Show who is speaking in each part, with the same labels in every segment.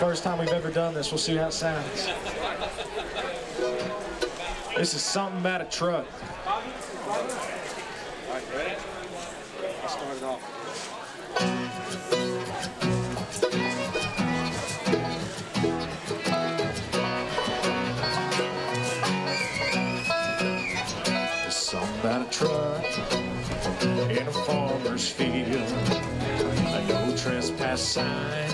Speaker 1: First time we've ever done this. We'll see how it sounds. This is something about a truck.
Speaker 2: All right, ready? I'll start it off.
Speaker 1: There's something about a truck in a farmer's field. A no trespass sign.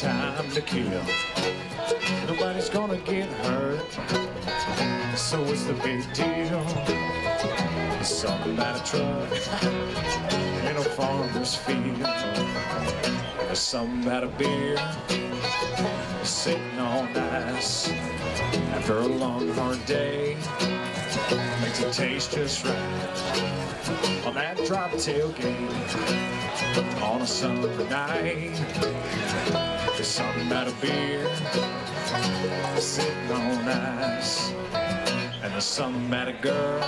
Speaker 1: Time to kill. Nobody's gonna get hurt, so what's the big deal? There's something about a truck in a farmer's field. There's something about a beer sitting on ice after a long hard day. Makes it taste just right on that drop tailgate on a summer night. There's something about a beer sitting on ice, and there's something about a girl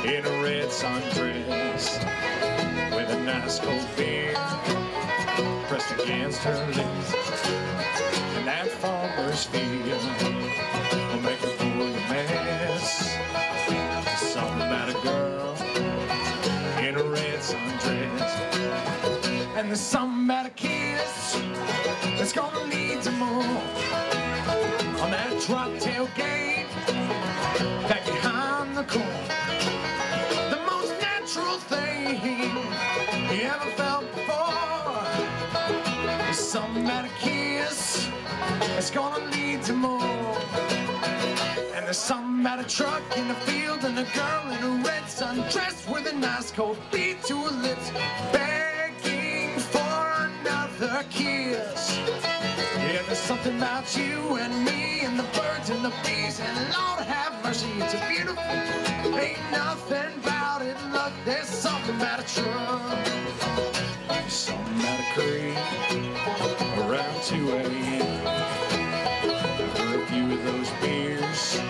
Speaker 1: in a red sundress with a nice cold beer pressed against her lips. And that farmer's field will make a fool of your mess. There's something about a girl in a red sundress, and there's something about a kiss that's gonna lead to more on that truck tailgate back behind the corn. The most natural thing you ever felt before is something about a kiss that's gonna lead to more. And there's something about a truck in the field and a girl in a red sundress with a nice cold beat to her lips, begging for another kiss. Yeah, there's something about you and me and the birds and the bees, and Lord have mercy, it's a beautiful, ain't nothing about it, look, there's something about a truck. There's something about a creek around 2 a.m. After a few of those beers,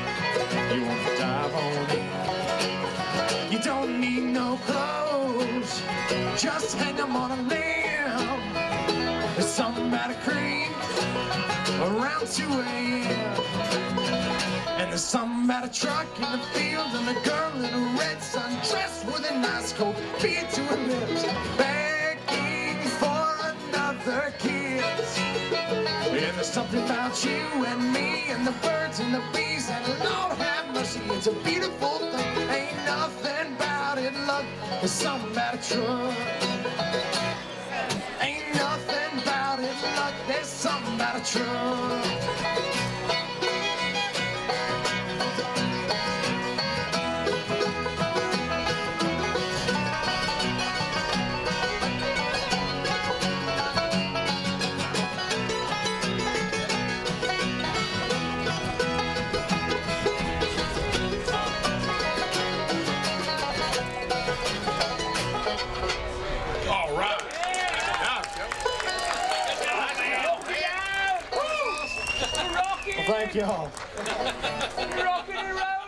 Speaker 1: you want to dive on in. You don't need no clothes, just hang them on a limb. There's something about a creek around 2 a.m. And there's something about a truck in the field and a girl in a red sundress with a nice cold beer to her lips, begging for another kiss. And there's something about you and me and the birds and the bees, and Lord have mercy, it's a beautiful thing, ain't nothing about it, look, there's something about a truck. Ain't nothing about it, look, there's something about a truck.
Speaker 2: All right.
Speaker 1: Well, thank y'all.
Speaker 3: Rocking and rolling.